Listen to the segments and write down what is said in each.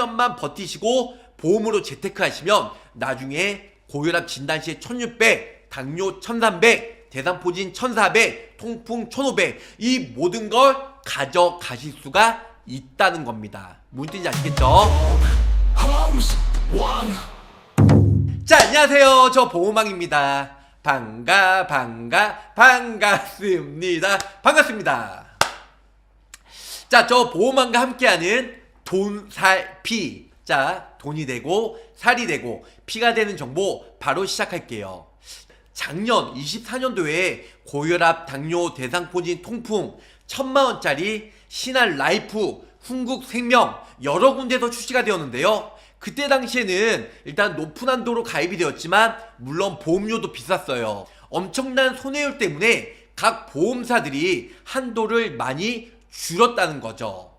3년만 버티시고 보험으로 재테크하시면 나중에 고혈압 진단시에 1600, 당뇨 1300, 대상포진 1400, 통풍 1500 이 모든 걸 가져가실 수가 있다는 겁니다. 무슨 뜻인지 아시겠죠? 자, 안녕하세요. 저 보호망입니다. 반갑습니다. 반갑습니다. 자, 저 보호망과 함께하는 돈, 살, 피. 자, 돈이 되고 살이 되고 피가 되는 정보 바로 시작할게요. 작년 24년도에 고혈압, 당뇨, 대상포진, 통풍 1000만원짜리 신한라이프, 흥국생명 여러 군데서 출시가 되었는데요. 그때 당시에는 일단 높은 한도로 가입이 되었지만 물론 보험료도 비쌌어요. 엄청난 손해율 때문에 각 보험사들이 한도를 많이 줄였다는 거죠.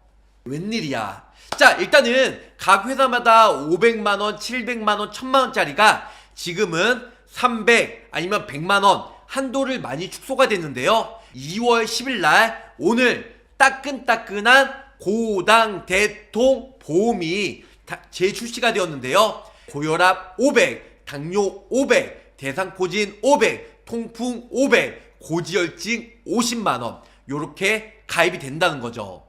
웬일이야. 자, 일단은 각 회사마다 500만원, 700만원, 1000만원짜리가 지금은 300 아니면 100만원 한도를 많이 축소가 됐는데요. 2월 10일날 오늘 따끈따끈한 고당 대통 보험이 재출시가 되었는데요. 고혈압 500, 당뇨 500, 대상포진 500, 통풍 500, 고지혈증 50만원 요렇게 가입이 된다는 거죠.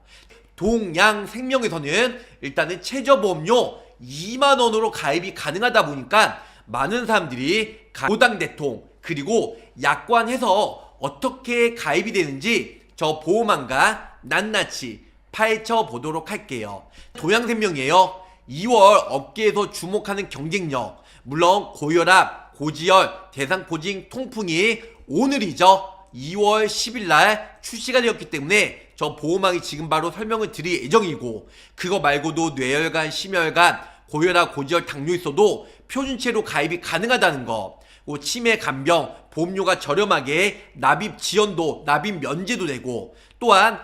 동양생명에서는 일단은 최저보험료 2만원으로 가입이 가능하다 보니까 많은 사람들이 고당 대통 그리고 약관해서 어떻게 가입이 되는지 저 보험왕과 낱낱이 파헤쳐 보도록 할게요. 동양생명이에요. 2월 업계에서 주목하는 경쟁력, 물론 고혈압, 고지혈, 대상포진, 통풍이 오늘이죠. 2월 10일날 출시가 되었기 때문에 저 보험왕이 지금 바로 설명을 드릴 예정이고, 그거 말고도 뇌혈관, 심혈관, 고혈압, 고지혈, 당뇨 있어도 표준체로 가입이 가능하다는 거, 치매, 간병, 보험료가 저렴하게 납입 지연도, 납입 면제도 되고, 또한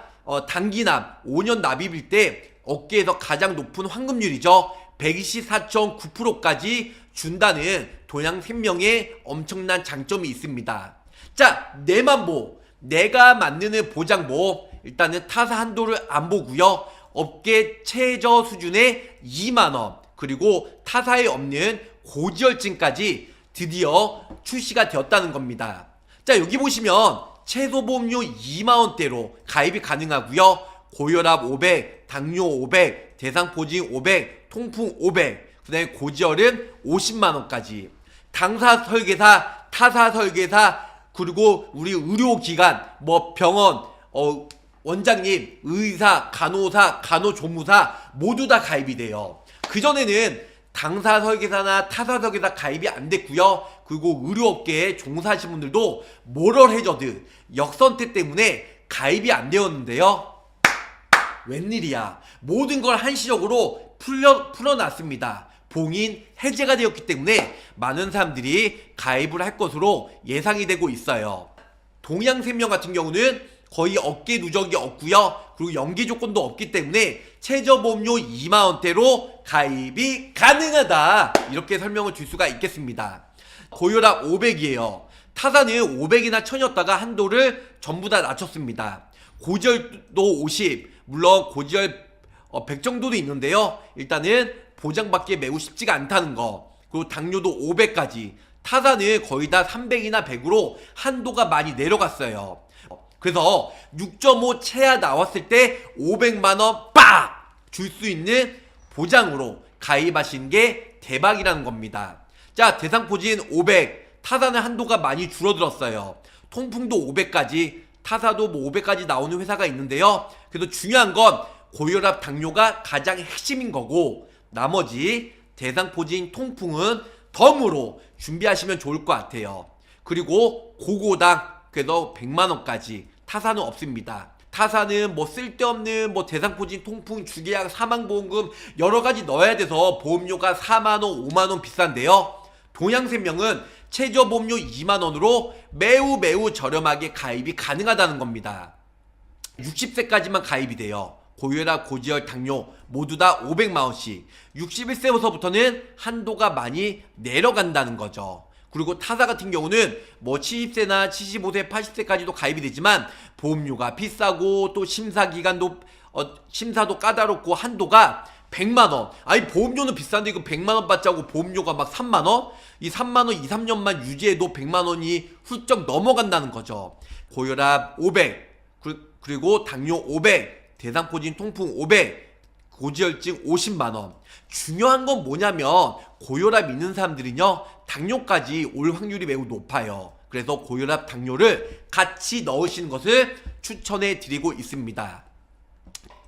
단기납 5년 납입일 때 업계에서 가장 높은 환급률이죠. 124.9%까지 준다는 동양생명의 엄청난 장점이 있습니다. 자, 내만보, 내가 만드는 보장보험, 일단은 타사 한도를 안 보고요. 업계 최저 수준의 2만원, 그리고 타사에 없는 고지혈증까지 드디어 출시가 되었다는 겁니다. 자, 여기 보시면 최소보험료 2만원대로 가입이 가능하고요. 고혈압 500, 당뇨 500, 대상포진 500, 통풍 500, 그 다음에 고지혈은 50만원까지. 당사 설계사, 타사 설계사, 그리고 우리 의료기관, 뭐 병원, 원장님, 의사, 간호사, 간호조무사 모두 다 가입이 돼요. 그전에는 당사 설계사나 타사 설계사 가입이 안 됐고요. 그리고 의료업계에 종사하신 분들도 모럴 해저드, 역선택 때문에 가입이 안 되었는데요. 웬일이야. 모든 걸 한시적으로 풀어놨습니다. 봉인 해제가 되었기 때문에 많은 사람들이 가입을 할 것으로 예상이 되고 있어요. 동양생명 같은 경우는 거의 업계 누적이 없고요. 그리고 연기 조건도 없기 때문에 최저보험료 2만원대로 가입이 가능하다. 이렇게 설명을 줄 수가 있겠습니다. 고혈압 500이에요. 타사는 500이나 1000이었다가 한도를 전부 다 낮췄습니다. 고지혈도 50, 물론 고지혈 100 정도도 있는데요. 일단은 보장받기 매우 쉽지가 않다는 거. 그리고 당뇨도 500까지. 타사는 거의 다 300이나 100으로 한도가 많이 내려갔어요. 그래서 6.5 채야 나왔을 때 500만원 빡! 줄 수 있는 보장으로 가입하신 게 대박이라는 겁니다. 자, 대상포진 500, 타사는 한도가 많이 줄어들었어요. 통풍도 500까지, 타사도 뭐 500까지 나오는 회사가 있는데요. 그래서 중요한 건 고혈압, 당뇨가 가장 핵심인 거고, 나머지 대상포진, 통풍은 덤으로 준비하시면 좋을 것 같아요. 그리고 고고당, 그래서 100만원까지. 타사는 없습니다. 타사는 뭐 쓸데없는 뭐 대상포진, 통풍, 주계약, 사망보험금 여러가지 넣어야 돼서 보험료가 4만원, 5만원 비싼데요. 동양생명은 최저보험료 2만원으로 매우 저렴하게 가입이 가능하다는 겁니다. 60세까지만 가입이 돼요. 고혈압, 고지혈, 당뇨 모두 다 500만원씩. 61세부터는 한도가 많이 내려간다는 거죠. 그리고 타사 같은 경우는 뭐 70세나 75세, 80세까지도 가입이 되지만 보험료가 비싸고 또 심사기간도 심사도 까다롭고 한도가 100만원. 아니 보험료는 비싼데 이거 100만원 받자고 보험료가 막 3만원? 이 3만원 2, 3년만 유지해도 100만원이 훌쩍 넘어간다는 거죠. 고혈압 500, 그리고 당뇨 500, 대상포진 통풍 500, 고지혈증 50만원. 중요한 건 뭐냐면 고혈압 있는 사람들은요 당뇨까지 올 확률이 매우 높아요. 그래서 고혈압, 당뇨를 같이 넣으시는 것을 추천해 드리고 있습니다.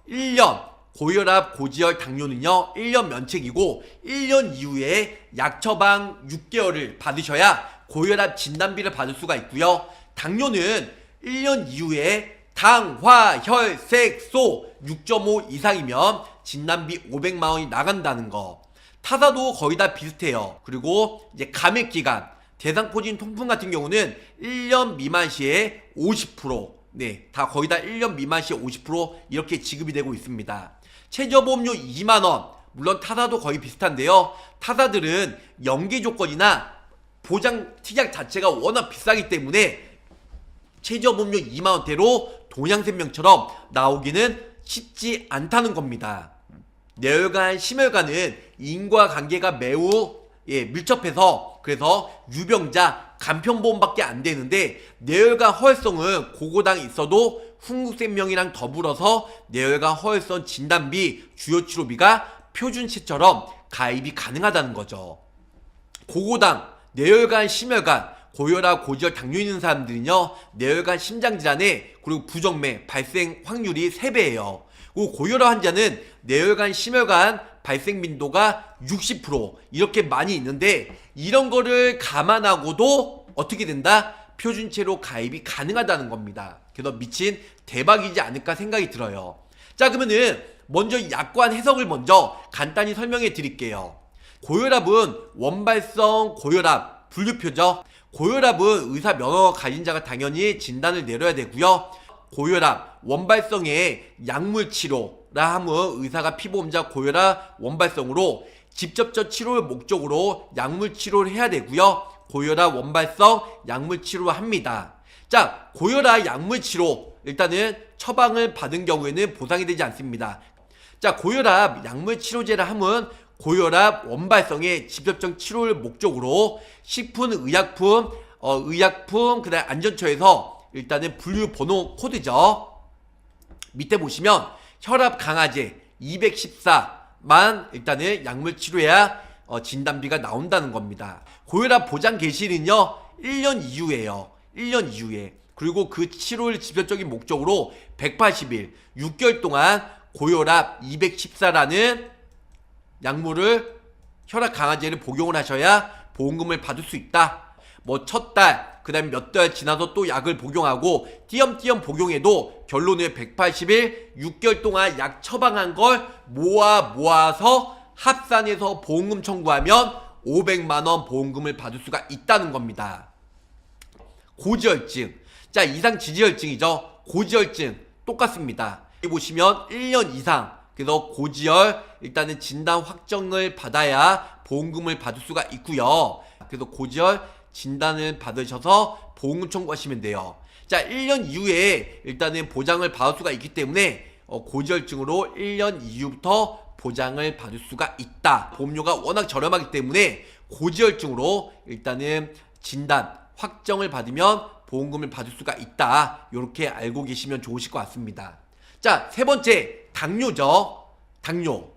1년 고혈압, 고지혈, 당뇨는요 1년 면책이고 1년 이후에 약 처방 6개월을 받으셔야 고혈압 진단비를 받을 수가 있고요. 당뇨는 1년 이후에 당, 화, 혈, 색, 소 6.5 이상이면 진단비 500만원이 나간다는 거. 타사도 거의 다 비슷해요. 그리고 이제 감액기간, 대상포진 통풍 같은 경우는 1년 미만 시에 50%, 네, 다 거의 다 1년 미만 시에 50% 이렇게 지급이 되고 있습니다. 최저보험료 2만원, 물론 타사도 거의 비슷한데요. 타사들은 연계 조건이나 보장 특약 자체가 워낙 비싸기 때문에 최저보험료 2만원대로 동양생명처럼 나오기는 쉽지 않다는 겁니다. 뇌혈관, 심혈관은 인과관계가 매우 밀접해서 그래서 유병자, 간편보험밖에 안 되는데 뇌혈관 허혈성은 고고당 있어도 흥국생명이랑 더불어서 뇌혈관 허혈성 진단비, 주요치료비가 표준치처럼 가입이 가능하다는 거죠. 고고당, 뇌혈관, 심혈관, 고혈압, 고지혈, 당뇨 있는 사람들은요 뇌혈관, 심장질환에 그리고 부정맥 발생 확률이 3배예요. 그리고 고혈압 환자는 뇌혈관, 심혈관 발생 빈도가 60% 이렇게 많이 있는데 이런 거를 감안하고도 어떻게 된다? 표준체로 가입이 가능하다는 겁니다. 그래서 미친 대박이지 않을까 생각이 들어요. 자, 그러면은 먼저 약관 해석을 먼저 간단히 설명해 드릴게요. 고혈압은 원발성 고혈압 분류표죠. 고혈압은 의사 면허가 가진 자가 당연히 진단을 내려야 되고요. 고혈압 원발성의 약물 치료라 하면 의사가 피보험자 고혈압 원발성으로 직접적 치료를 목적으로 약물 치료를 해야 되고요. 고혈압 원발성 약물 치료를 합니다. 자, 고혈압 약물 치료 일단은 처방을 받은 경우에는 보상이 되지 않습니다. 자, 고혈압 약물 치료제라 하면 고혈압 원발성의 직접적 치료를 목적으로 식품의약품, 그다음 안전처에서 일단은 분류 번호 코드죠. 밑에 보시면 혈압 강화제 214만 일단은 약물 치료해야 진단비가 나온다는 겁니다. 고혈압 보장 개시는요 1년 이후에요. 1년 이후에. 그리고 그 치료를 직접적인 목적으로 180일 6개월 동안 고혈압 214라는 약물을 혈압 강화제를 복용을 하셔야 보험금을 받을 수 있다. 뭐 첫 달, 그 다음에 몇 달 지나서 또 약을 복용하고 띄엄띄엄 복용해도 결론은 180일 6개월 동안 약 처방한 걸 모아서 합산해서 보험금 청구하면 500만원 보험금을 받을 수가 있다는 겁니다. 고지혈증. 자, 이상 지지혈증이죠. 고지혈증 똑같습니다. 여기 보시면 1년 이상 그래서 고지혈 일단은 진단 확정을 받아야 보험금을 받을 수가 있고요. 그래서 고지혈 진단을 받으셔서 보험금 청구하시면 돼요. 자, 1년 이후에 일단은 보장을 받을 수가 있기 때문에 고지혈증으로 1년 이후부터 보장을 받을 수가 있다. 보험료가 워낙 저렴하기 때문에 고지혈증으로 일단은 진단 확정을 받으면 보험금을 받을 수가 있다. 이렇게 알고 계시면 좋으실 것 같습니다. 자, 세 번째 당뇨죠. 당뇨.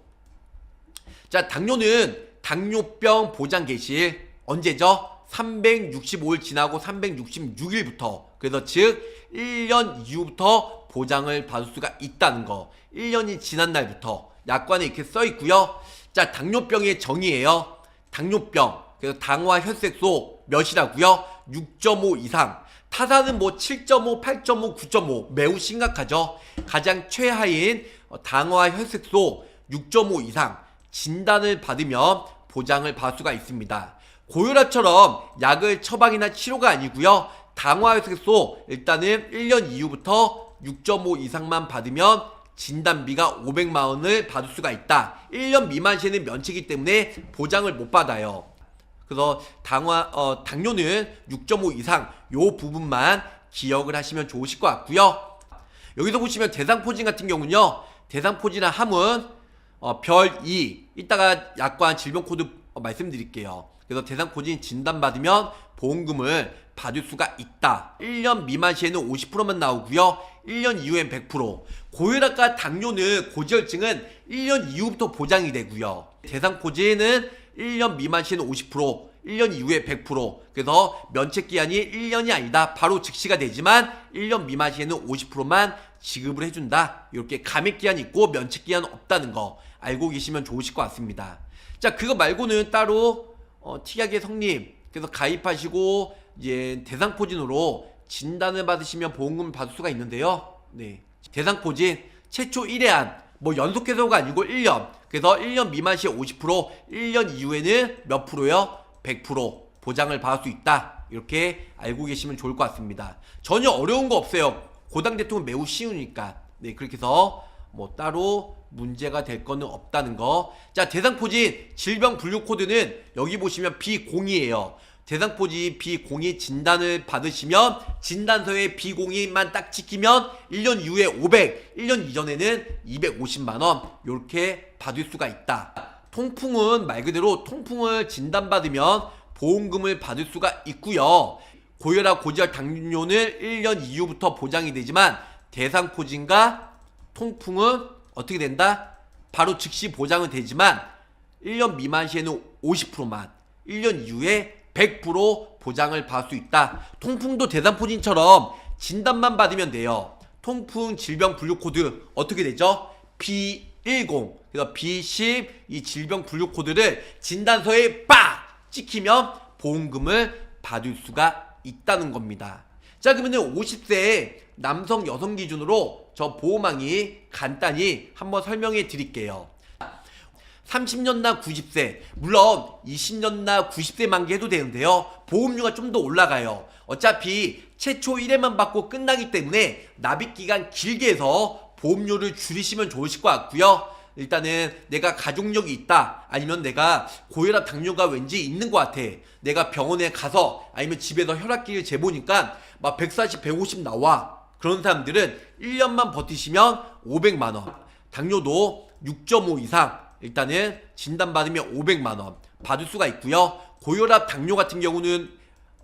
자, 당뇨는 당뇨병 보장 개시 언제죠? 365일 지나고 366일부터. 그래서 즉 1년 이후부터 보장을 받을 수가 있다는 거. 1년이 지난 날부터 약관에 이렇게 써 있고요. 자, 당뇨병의 정의예요. 당뇨병. 그래서 당화 혈색소 몇이라고요? 6.5 이상. 타사는 뭐 7.5, 8.5, 9.5 매우 심각하죠. 가장 최하인 당화 혈색소 6.5 이상 진단을 받으면 보장을 받을 수가 있습니다. 고혈압처럼 약을 처방이나 치료가 아니고요. 당화 혈색소 일단은 1년 이후부터 6.5 이상만 받으면 진단비가 500만원을 받을 수가 있다. 1년 미만 시에는 면책이기 때문에 보장을 못 받아요. 그래서 당뇨는 6.5 이상 요 부분만 기억을 하시면 좋으실 것 같고요. 여기서 보시면 대상포진 같은 경우는요. 대상포진이나 함은 별 2. 이따가 약관 질병 코드 말씀드릴게요. 그래서 대상포진 진단받으면 보험금을 받을 수가 있다. 1년 미만 시에는 50%만 나오고요. 1년 이후엔 100%. 고혈압과 당뇨는 고지혈증은 1년 이후부터 보장이 되고요. 대상포진은 1년 미만 시에는 50%, 1년 이후에 100%. 그래서 면책기한이 1년이 아니다. 바로 즉시가 되지만 1년 미만 시에는 50%만 지급을 해준다. 이렇게 감액기한이 있고 면책기한 없다는 거 알고 계시면 좋으실 것 같습니다. 자, 그거 말고는 따로 특약의 성립, 그래서 가입하시고 이제 대상포진으로 진단을 받으시면 보험금을 받을 수가 있는데요. 네, 대상포진 최초 1회한 뭐 연속해서가 아니고 1년. 그래서 1년 미만 시에 50%, 1년 이후에는 몇 프로요? 100% 보장을 받을 수 있다. 이렇게 알고 계시면 좋을 것 같습니다. 전혀 어려운 거 없어요. 고당 대통은 매우 쉬우니까. 네, 그렇게 해서 뭐 따로 문제가 될 거는 없다는 거. 자, 대상포진 질병 분류 코드는 여기 보시면 B02예요. 대상포진 B02 진단을 받으시면 진단서에 B02만 딱 찍히면 1년 이후에 500, 1년 이전에는 250만원 이렇게 받을 수가 있다. 통풍은 말 그대로 통풍을 진단받으면 보험금을 받을 수가 있고요. 고혈압, 고지혈, 당뇨는 1년 이후부터 보장이 되지만 대상포진과 통풍은 어떻게 된다? 바로 즉시 보장은 되지만 1년 미만 시에는 50%만, 1년 이후에 100% 보장을 받을 수 있다. 통풍도 대상포진처럼 진단만 받으면 돼요. 통풍 질병 분류 코드 어떻게 되죠? B10. 그래서 B10 이 질병 분류 코드를 진단서에 빡 찍히면 보험금을 받을 수가 있다는 겁니다. 자, 그러면은 50세 남성 여성 기준으로 저 보험왕이 간단히 한번 설명해 드릴게요. 30년나 90세, 물론 20년나 90세 만기 해도 되는데요. 보험료가 좀 더 올라가요. 어차피 최초 1회만 받고 끝나기 때문에 납입기간 길게 해서 보험료를 줄이시면 좋으실 것 같고요. 일단은 내가 가족력이 있다, 아니면 내가 고혈압 당뇨가 왠지 있는 것 같아, 내가 병원에 가서 아니면 집에서 혈압기를 재보니까 막 140, 150 나와. 그런 사람들은 1년만 버티시면 500만원, 당뇨도 6.5 이상 일단은 진단받으면 500만원 받을 수가 있고요. 고혈압 당뇨 같은 경우는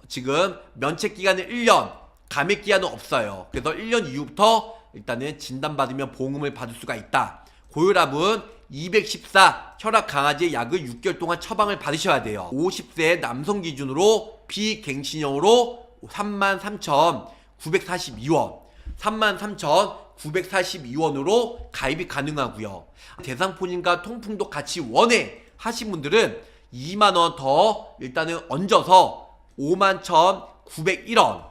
지금 면책기간은 1년, 감액기한은 없어요. 그래서 1년 이후부터 일단은 진단받으면 보험금을 받을 수가 있다. 고혈압은 214 혈압 강화제 약을 6개월 동안 처방을 받으셔야 돼요. 50세 남성 기준으로 비갱신형으로 33,942원, 33,942원으로 가입이 가능하고요. 대상포진과 통풍도 같이 원해 하신 분들은 2만원 더 일단은 얹어서 51,901원,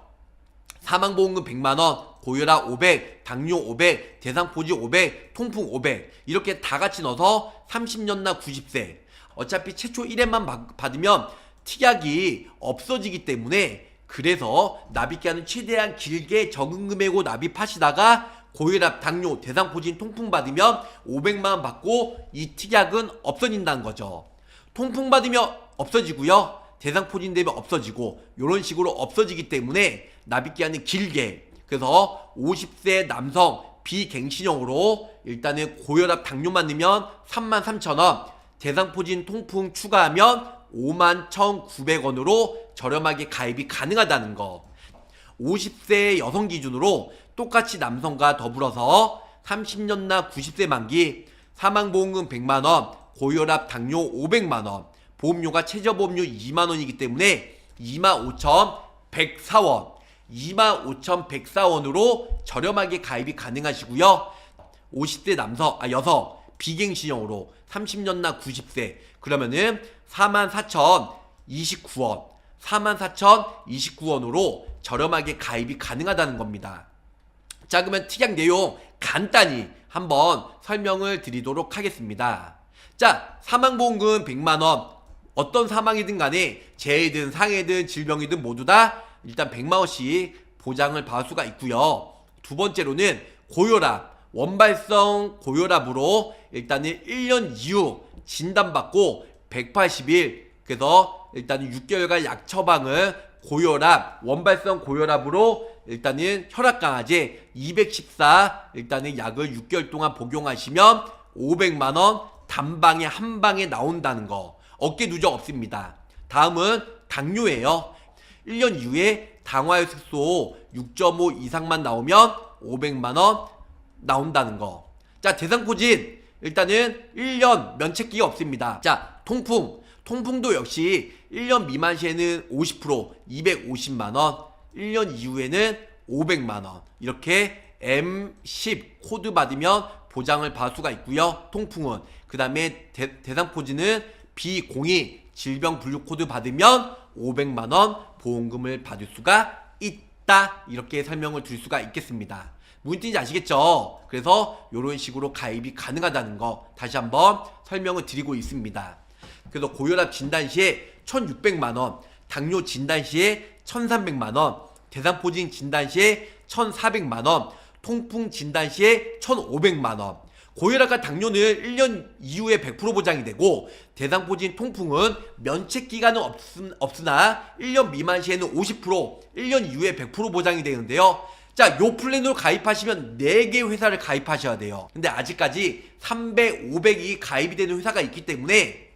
사망보험금 100만원, 고혈압 500, 당뇨 500, 대상포진 500, 통풍 500 이렇게 다 같이 넣어서 30년나 90세. 어차피 최초 1회만 받으면 특약이 없어지기 때문에, 그래서 납입기한은 최대한 길게 적은 금액으로 납입하시다가 고혈압, 당뇨, 대상포진, 통풍 받으면 500만원 받고 이 특약은 없어진다는 거죠. 통풍 받으면 없어지고요, 대상포진 되면 없어지고, 이런 식으로 없어지기 때문에 납입기한은 길게. 그래서 50세 남성 비갱신형으로 일단은 고혈압, 당뇨만 넣으면 33,000원, 대상포진, 통풍 추가하면 51,900원으로 저렴하게 가입이 가능하다는 거. 50세 여성 기준으로 똑같이 남성과 더불어서 30년나 90세 만기 사망보험금 100만원, 고혈압, 당뇨 500만원, 보험료가 최저보험료 2만원이기 때문에 25,104원, 25,104원으로 저렴하게 가입이 가능하시고요. 50세 여성 비갱신형으로 30년나 90세 그러면은 44,029원, 44,029원으로 저렴하게 가입이 가능하다는 겁니다. 자, 그러면 특약 내용 간단히 한번 설명을 드리도록 하겠습니다. 자, 사망보험금 100만원, 어떤 사망이든 간에 재해든 상해든 질병이든 모두 다 일단 100만원씩 보장을 받을 수가 있고요. 두 번째로는 고혈압, 원발성 고혈압으로 일단은 1년 이후 진단받고 180일, 그래서 일단은 6개월간 약 처방을 고혈압, 원발성 고혈압으로 일단은 혈압 강화제 214 일단은 약을 6개월 동안 복용하시면 500만원 단방에 한 방에 나온다는 거. 어깨 누적 없습니다. 다음은 당뇨예요. 1년 이후에 당화혈색소 6.5 이상만 나오면 500만원 나온다는 거. 자, 대상포진 일단은 1년 면책기가 없습니다. 자, 통풍도 역시 1년 미만 시에는 50% 250만원, 1년 이후에는 500만원. 이렇게 M10 코드 받으면 보장을 받을 수가 있고요. 통풍은. 그 다음에 대상포진은 B02 질병 분류 코드 받으면 500만원 보험금을 받을 수가 있다. 이렇게 설명을 드릴 수가 있겠습니다. 무슨 뜻인지 아시겠죠? 그래서 이런 식으로 가입이 가능하다는 거 다시 한번 설명을 드리고 있습니다. 그래서 고혈압 진단 시에 1,600만원, 당뇨 진단 시에 1,300만원, 대상포진 진단 시에 1,400만원, 통풍 진단 시에 1,500만원. 고혈압과 당뇨는 1년 이후에 100% 보장이 되고, 대상포진 통풍은 면책 기간은 없으나 1년 미만 시에는 50%, 1년 이후에 100% 보장이 되는데요. 자, 요 플랜으로 가입하시면 4개 회사를 가입하셔야 돼요. 근데 아직까지 300, 500이 가입이 되는 회사가 있기 때문에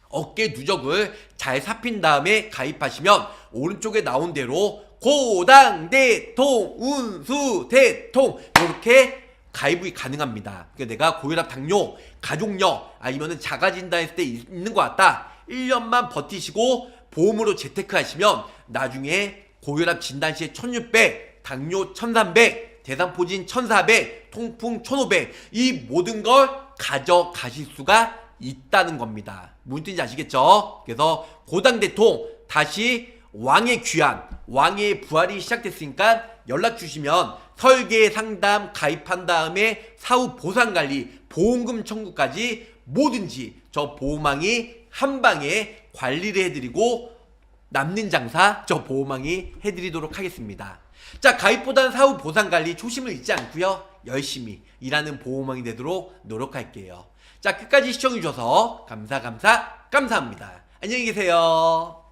어깨 누적을 잘 살핀 다음에 가입하시면 오른쪽에 나온 대로 고당, 대통, 운수, 대통 이렇게 가입이 가능합니다. 그러니까 내가 고혈압, 당뇨, 가족력 아니면 자가진단했을 때 있는 것 같다. 1년만 버티시고 보험으로 재테크 하시면 나중에 고혈압 진단 시에 1600, 당뇨 1300, 대상포진 1400, 통풍 1500 이 모든 걸 가져가실 수가 있다는 겁니다. 무슨 뜻인지 아시겠죠? 그래서 고당대통 다시 왕의 귀환, 왕의 부활이 시작됐으니까 연락 주시면 설계 상담 가입한 다음에 사후 보상관리, 보험금 청구까지 뭐든지 저 보험왕이 한 방에 관리를 해드리고 남는 장사 저 보험왕이 해드리도록 하겠습니다. 자, 가입보다는 사후 보상관리 초심을 잊지 않고요. 열심히 일하는 보험왕이 되도록 노력할게요. 자, 끝까지 시청해주셔서 감사합니다. 안녕히 계세요.